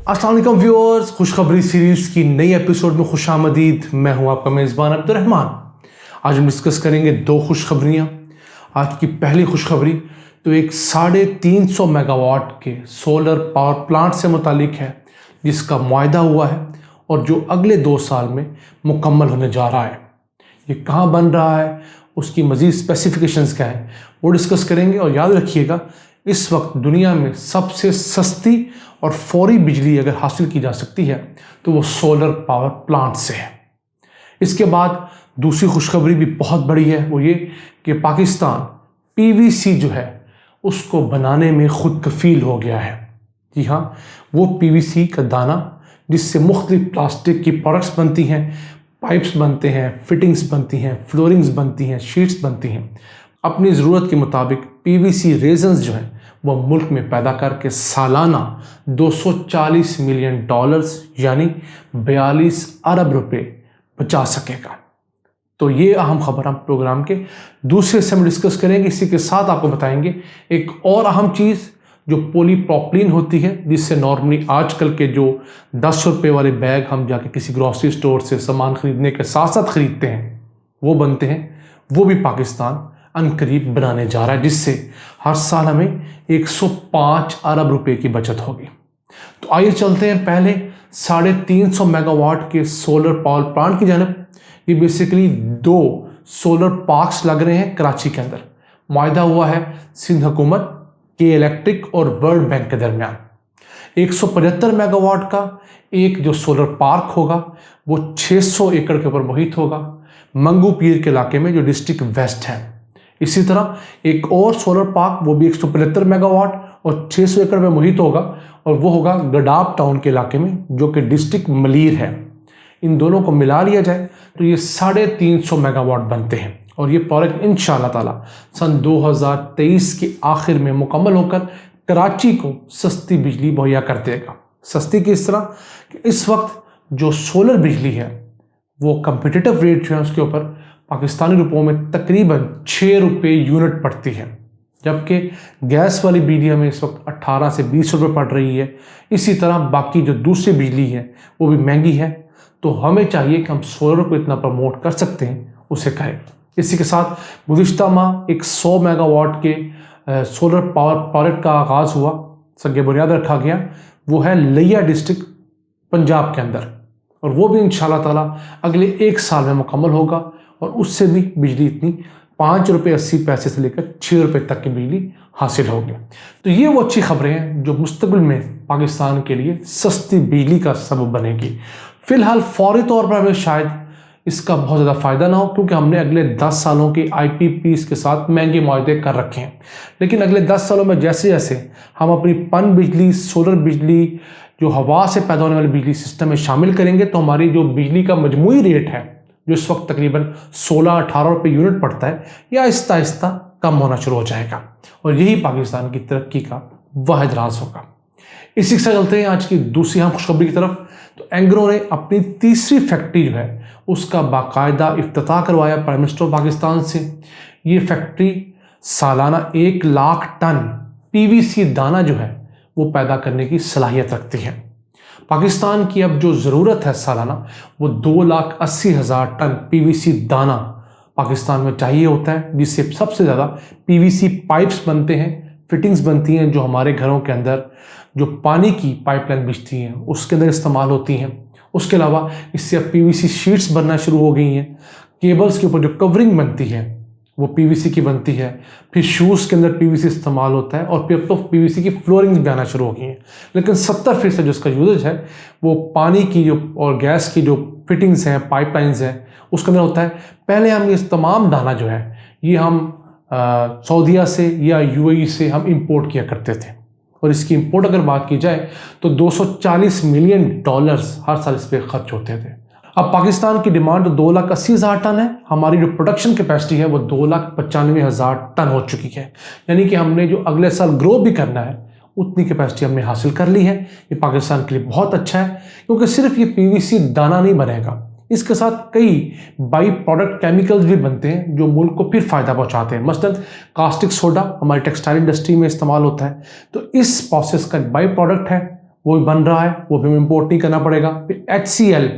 अस्सलाम वालेकुम व्यूअर्स, खुशखबरी सीरीज़ की नई एपिसोड में खुशामदीद। मैं हूं आपका मेज़बान अब्दुर्रहमान। आज हम डिस्कस करेंगे दो खुशखबरियां। आज की पहली खुशखबरी तो एक 350 मेगावाट के सोलर पावर प्लांट से मुतालिक है, जिसका मुआहदा हुआ है और जो अगले 2 साल में मुकम्मल होने जा रहा है। ये कहाँ बन रहा है, उसकी मज़ीद स्पेसिफिकेशंस क्या है, वो डिस्कस करेंगे। और याद रखिएगा, इस वक्त दुनिया में सबसे सस्ती और फौरी बिजली अगर हासिल की जा सकती है तो वो सोलर पावर प्लांट से है। इसके बाद दूसरी खुशखबरी भी बहुत बड़ी है, वो ये कि पाकिस्तान पीवीसी जो है उसको बनाने में खुद कफील हो गया है। जी हाँ, वो पीवीसी का दाना जिससे मुख्तलिफ प्लास्टिक की प्रोडक्ट्स बनती हैं, पाइप्स बनते हैं, फिटिंग्स बनती हैं, फ्लोरिंग्स बनती हैं, शीट्स बनती हैं। अपनी ज़रूरत के मुताबिक पीवीसी रेजन्स जो हैं वो मुल्क में पैदा करके सालाना 240 मिलियन डॉलर्स यानी 42 अरब रुपए बचा सकेगा। तो ये अहम खबर हम प्रोग्राम के दूसरे हिस्से में डिस्कस करेंगे। इसी के साथ आपको बताएंगे एक और अहम चीज़ जो पॉलीप्रोपिलीन होती है, जिससे नॉर्मली आजकल के जो 10 रुपये वाले बैग हम जाके किसी ग्रॉसरी स्टोर से सामान खरीदने के साथ साथ खरीदते हैं, वो बनते हैं, वो भी पाकिस्तान अनकरीब बनाने जा रहा है, जिससे हर साल हमें 105 अरब रुपए की बचत होगी। तो आइए चलते हैं पहले 350 मेगावाट के सोलर पावर प्लांट की जानब। ये बेसिकली 2 सोलर पार्क्स लग रहे हैं कराची के अंदर। मुआहदा हुआ है सिंध हुकूमत के इलेक्ट्रिक और वर्ल्ड बैंक के दरमियान। 175 मेगावाट का एक जो सोलर पार्क होगा वो 600 एकड़ के ऊपर मुहित होगा, मंगू पीर के इलाके में जो डिस्ट्रिक्ट वेस्ट है। इसी तरह एक और सोलर पार्क, वो भी 175 मेगावाट और 600 एकड़ में मुहित होगा, और वो होगा गडाब टाउन के इलाके में जो कि डिस्ट्रिक्ट मलीर है। इन दोनों को मिला लिया जाए तो ये 350 मेगावाट बनते हैं, और ये प्रोजेक्ट इंशाअल्लाह ताला सन 2023 के आखिर में मुकम्मल होकर कराची को सस्ती बिजली मुहैया कर देगा। सस्ती किस तरह कि इस वक्त जो सोलर बिजली है वो कम्पिटिटिव रेट जो है उसके ऊपर पाकिस्तानी रुपयों में तकरीबन 6 रुपये यूनिट पड़ती है, जबकि गैस वाली बिजली हमें इस वक्त 18 से 20 रुपये पड़ रही है। इसी तरह बाकी जो दूसरी बिजली है वो भी महंगी है। तो हमें चाहिए कि हम सोलर को इतना प्रमोट कर सकते हैं उसे करें। इसी के साथ गुज़िश्ता माह एक 100 मेगावाट के सोलर पावर प्रोजेक्ट का आगाज़ हुआ, सगे बुनियाद रखा गया। वो है लिया डिस्ट्रिक्ट पंजाब के अंदर, और वो भी इंशाअल्लाह ताला अगले 1 साल में मुकम्मल होगा, और उससे भी बिजली इतनी 5 रुपये 80 पैसे से लेकर 6 रुपये तक की बिजली हासिल होगी। तो ये वो अच्छी खबरें हैं जो मुस्तकबिल में पाकिस्तान के लिए सस्ती बिजली का सबब बनेगी। फ़िलहाल फौरी तौर पर हमें शायद इसका बहुत ज़्यादा फ़ायदा ना हो, क्योंकि हमने अगले 10 सालों के IPPs के साथ महंगे मुआहदे कर रखे हैं। लेकिन अगले 10 सालों में जैसे जैसे हम अपनी पन बिजली, सोलर बिजली, जो हवा से पैदा होने वाली बिजली सिस्टम में शामिल करेंगे, तो हमारी जो बिजली का मजमूई रेट है जो इस वक्त तकरीबन 16-18 रुपये यूनिट पड़ता है, या आहिस्ता आहिस्ता कम होना शुरू हो जाएगा, और यही पाकिस्तान की तरक्की का वाहिद राज होगा। इसी के साथ चलते हैं आज की दूसरी हम खुशखबरी की तरफ। तो एंग्रो ने अपनी तीसरी फैक्ट्री जो है उसका बाकायदा इफ्तिताह करवाया प्राइम मिनिस्टर पाकिस्तान से। ये फैक्ट्री सालाना 1 लाख टन पीवीसी दाना जो है वो पैदा करने की सलाहियत रखती है। पाकिस्तान की अब जो ज़रूरत है सालाना वो 2,80,000 टन पीवीसी दाना पाकिस्तान में चाहिए होता है, जिससे सबसे ज़्यादा पीवीसी पाइप्स बनते हैं, फिटिंग्स बनती हैं, जो हमारे घरों के अंदर जो पानी की पाइपलाइन बिछती हैं उसके अंदर इस्तेमाल होती हैं। उसके अलावा इससे अब पीवीसी शीट्स बनना शुरू हो गई हैं। केबल्स के ऊपर जो कवरिंग बनती है वो पीवीसी की बनती है। फिर शूज़ के अंदर पीवीसी इस्तेमाल होता है, और फिर तो पीवीसी की फ्लोरिंग्स भी आना शुरू हो गई हैं। लेकिन 70% जो इसका यूजेज है वो पानी की जो और गैस की जो फिटिंग्स हैं, पाइपलाइंस हैं, उसके अंदर होता है। पहले हम ये तमाम दाना जो है ये हम सऊदीया से या UAE से हम इंपोर्ट किया करते थे, और इसकी इंपोर्ट अगर बात की जाए तो 240 मिलियन डॉलर्स हर साल इस पर खर्च होते थे। अब पाकिस्तान की डिमांड 2,80,000 टन है। हमारी जो प्रोडक्शन कैपेसिटी है वो 2,95,000 टन हो चुकी है, यानी कि हमने जो अगले साल ग्रो भी करना है उतनी कैपेसिटी हमने हासिल कर ली है। ये पाकिस्तान के लिए बहुत अच्छा है, क्योंकि सिर्फ ये पीवीसी दाना नहीं बनेगा, इसके साथ कई बाई प्रोडक्ट केमिकल्स भी बनते हैं जो मुल्क को फिर फ़ायदा पहुंचाते हैं। मसलन कास्टिक सोडा हमारी टेक्सटाइल इंडस्ट्री में इस्तेमाल होता है, तो इस प्रोसेस का बाई प्रोडक्ट है वो भी बन रहा है, वो भी हमें इम्पोर्ट नहीं करना पड़ेगा। फिर HCl,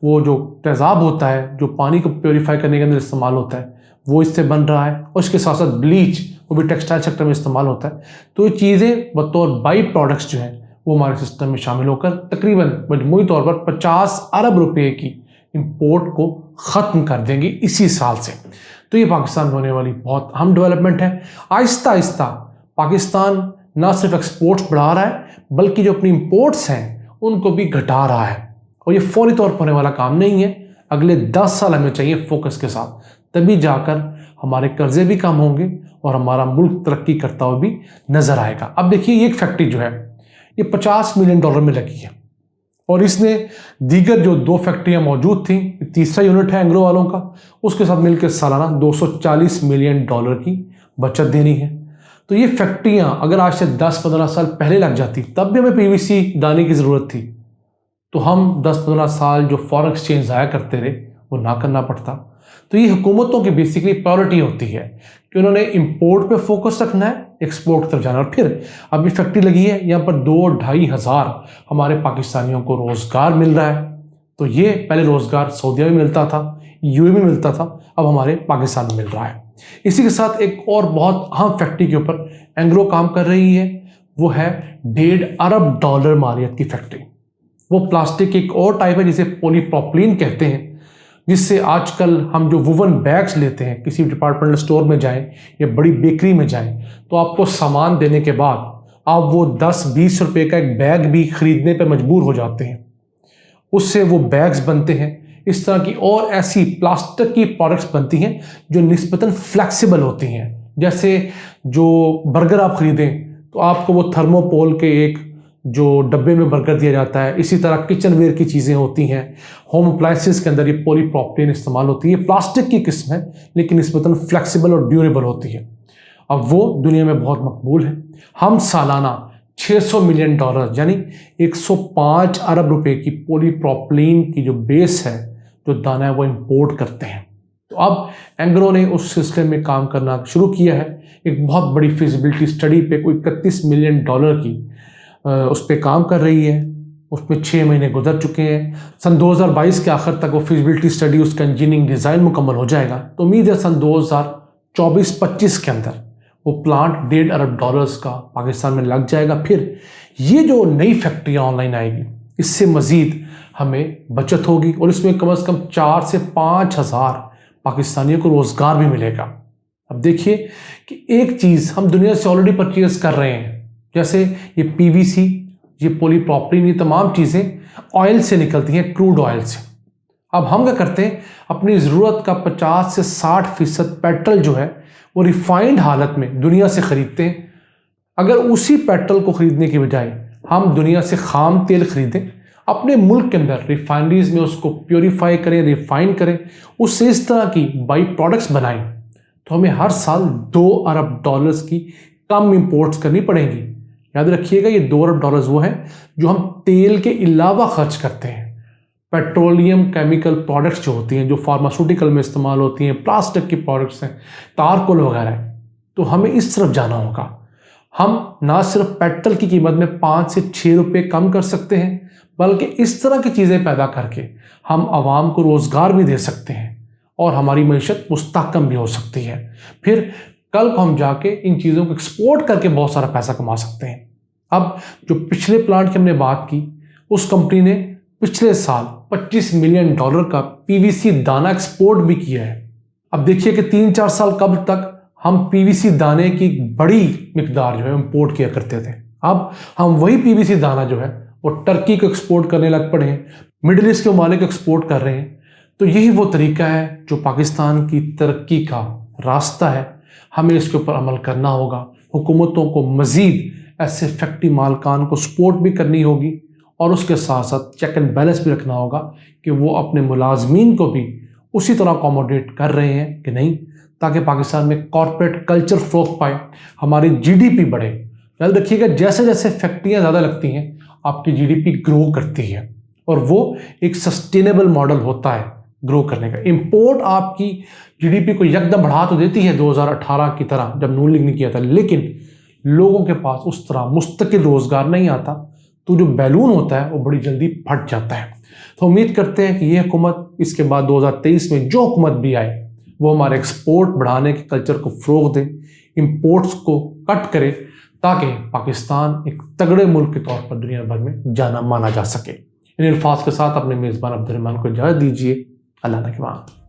वो जो तेज़ाब होता है जो पानी को प्योरीफाई करने के अंदर इस्तेमाल होता है, वो इससे बन रहा है। और इसके साथ साथ ब्लीच, वो भी टेक्सटाइल सेक्टर में इस्तेमाल होता है। तो ये चीज़ें बतौर बाई प्रोडक्ट्स जो हैं वो हमारे सिस्टम में शामिल होकर तकरीबन मजमूई तौर पर 50 अरब रुपए की इंपोर्ट को ख़त्म कर देंगे इसी साल से। तो ये पाकिस्तान में होने वाली बहुत अहम डेवलपमेंट है। आहिस्ता आहिस्ता पाकिस्तान ना सिर्फ एक्सपोर्ट्स बढ़ा रहा है बल्कि जो अपनी इंपोर्ट्स हैं उनको भी घटा रहा है। और ये फौरी तौर पर होने वाला काम नहीं है, अगले 10 साल हमें चाहिए फोकस के साथ, तभी जाकर हमारे कर्जे भी कम होंगे और हमारा मुल्क तरक्की करता हुआ भी नज़र आएगा। अब देखिए, ये एक फैक्ट्री जो है ये $50 मिलियन में लगी है और इसने दीगर जो 2 फैक्ट्रियां मौजूद थी, तीसरा यूनिट है एंग्रो वालों का, उसके साथ मिलकर सालाना $240 मिलियन की बचत देनी है। तो ये फैक्ट्रियां अगर आज से 10-15 साल पहले लग जाती, तब भी हमें PVC दाने की ज़रूरत थी, तो हम 10-15 साल जो फॉरेन एक्सचेंज ज़ाया करते रहे वो ना करना पड़ता। तो ये हुकूमतों की बेसिकली प्रायोरिटी होती है कि उन्होंने इंपोर्ट पे फोकस रखना है, एक्सपोर्ट की तरफ जाना। और फिर अभी फैक्ट्री लगी है, यहाँ पर 2-2.5 हज़ार हमारे पाकिस्तानियों को रोज़गार मिल रहा है। तो ये पहले रोज़गार सऊदीया में मिलता था, UAE में मिलता था, अब हमारे पाकिस्तान में मिल रहा है। इसी के साथ एक और बहुत अहम फैक्ट्री के ऊपर एंग्रो काम कर रही है, वो है $1.5 अरब मालियत की फैक्ट्री। वो प्लास्टिक की एक और टाइप है जिसे पॉलीप्रोपिलीन कहते हैं, जिससे आजकल हम जो वुवन बैग्स लेते हैं, किसी डिपार्टमेंटल स्टोर में जाएं या बड़ी बेकरी में जाएं, तो आपको सामान देने के बाद आप वो 10-20 रुपए का एक बैग भी खरीदने पर मजबूर हो जाते हैं। उससे वो बैग्स बनते हैं। इस तरह की और ऐसी प्लास्टिक की प्रोडक्ट्स बनती हैं जो निस्बतन फ्लेक्सिबल होती हैं। जैसे जो बर्गर आप खरीदें तो आपको वो थर्मोपोल के एक जो डब्बे में बर्गर दिया जाता है, इसी तरह किचन वेयर की चीज़ें होती हैं, होम अप्लायंसेस के अंदर ये पॉलीप्रोपिलीन इस्तेमाल होती है। प्लास्टिक की किस्म है लेकिन निस्बतन फ्लेक्सिबल और ड्यूरेबल होती है। अब वो दुनिया में बहुत मकबूल है। हम सालाना $600 मिलियन यानी 105 अरब रुपए की पॉलीप्रोपिलीन की जो बेस है, जो दाना है, वो इंपोर्ट करते हैं। तो अब एंग्रो ने उस सिलसिले में काम करना शुरू किया है। एक बहुत बड़ी फिजिबिलिटी स्टडी पे कोई $31 मिलियन की उस पर काम कर रही है। उसमें 6 महीने गुजर चुके हैं। सन 2022 के आखिर तक वो फिजिबिलिटी स्टडी, उसका इंजीनियरिंग डिज़ाइन मुकम्मल हो जाएगा। तो उम्मीद है सन 2024-25 के अंदर वो प्लांट $1.5 अरब का पाकिस्तान में लग जाएगा। फिर ये जो नई फैक्ट्रियाँ ऑनलाइन आएगी, इससे मज़ीद हमें बचत होगी और इसमें कम से कम 4 से 5 हज़ार पाकिस्तानियों को रोज़गार भी मिलेगा। अब देखिए कि एक चीज़ हम दुनिया से ऑलरेडी परचेज कर रहे हैं, जैसे ये PVC, ये पॉलीप्रोपिलीन, ये तमाम चीज़ें ऑयल से निकलती हैं, क्रूड ऑयल से। अब हम क्या करते हैं, अपनी ज़रूरत का 50 से 60% पेट्रोल जो है वो रिफाइंड हालत में दुनिया से ख़रीदते हैं। अगर उसी पेट्रोल को ख़रीदने की बजाय हम दुनिया से खाम तेल ख़रीदें, अपने मुल्क के अंदर रिफाइनरीज में उसको प्योरीफाई करें, रिफाइन करें, उससे इस तरह की बाई प्रोडक्ट्स बनाएं, तो हमें हर साल $2 अरब की कम इंपोर्ट्स करनी पड़ेंगी। याद रखिएगा, ये $2 अरब वो है जो हम तेल के अलावा खर्च करते हैं। पेट्रोलियम केमिकल प्रोडक्ट्स जो होती हैं, जो फार्मास्यूटिकल में इस्तेमाल होती हैं, प्लास्टिक की प्रोडक्ट्स हैं, तारकोल वगैरह है, तो हमें इस तरफ जाना होगा। हम ना सिर्फ पेट्रोल की कीमत में 5 से 6 रुपये कम कर सकते हैं, बल्कि इस तरह की चीज़ें पैदा करके हम आवाम को रोज़गार भी दे सकते हैं और हमारी मईशत मुस्तहकम भी हो सकती है। फिर कल को हम जाके इन चीज़ों को एक्सपोर्ट करके बहुत सारा पैसा कमा सकते हैं। अब जो पिछले प्लांट की हमने बात की, उस कंपनी ने पिछले साल $25 मिलियन का PVC दाना एक्सपोर्ट भी किया है। अब देखिए कि 3-4 साल कब तक हम PVC दाने की बड़ी मिकदार जो है इंपोर्ट किया करते थे। अब हम वही PVC दाना जो है वो टर्की को एक्सपोर्ट करने लग पड़े हैं, मिडिल ईस्ट के ममालिक को एक्सपोर्ट कर रहे हैं। तो यही वो तरीका है जो पाकिस्तान की तरक्की का रास्ता है। हमें इसके ऊपर अमल करना होगा। हुकूमतों को मज़ीद ऐसे फैक्ट्री मालकान को सपोर्ट भी करनी होगी और उसके साथ साथ चेक एंड बैलेंस भी रखना होगा कि वो अपने मुलाजमीन को भी उसी तरह अकोमोडेट कर रहे हैं कि नहीं, ताकि पाकिस्तान में कॉर्पोरेट कल्चर फ्लोट पाए, हमारी GDP बढ़े। याद रखिएगा, जैसे जैसे फैक्ट्रियाँ ज़्यादा लगती हैं आपकी GDP ग्रो करती है और वो एक सस्टेनेबल मॉडल होता है ग्रो करने का। इंपोर्ट आपकी GDP को यकदम बढ़ा तो देती है 2018 की तरह जब नून लीग ने किया था, लेकिन लोगों के पास उस तरह मुस्तकिल रोज़गार नहीं आता, तो जो बैलून होता है वो बड़ी जल्दी फट जाता है। तो उम्मीद करते हैं कि ये हुकूमत इसके बाद 2023 में जो हुकूमत भी आए वो हमारे एक्सपोर्ट बढ़ाने के कल्चर को फ़रोग दे, इम्पोर्ट्स को कट करे, ताकि पाकिस्तान एक तगड़े मुल्क के तौर पर दुनिया भर में जाना माना जा सके। इन अल्फाज के साथ अपने मेज़बान अब्दुर्रहमान को इजाज़त दीजिए। अल्लाह ने के बाद।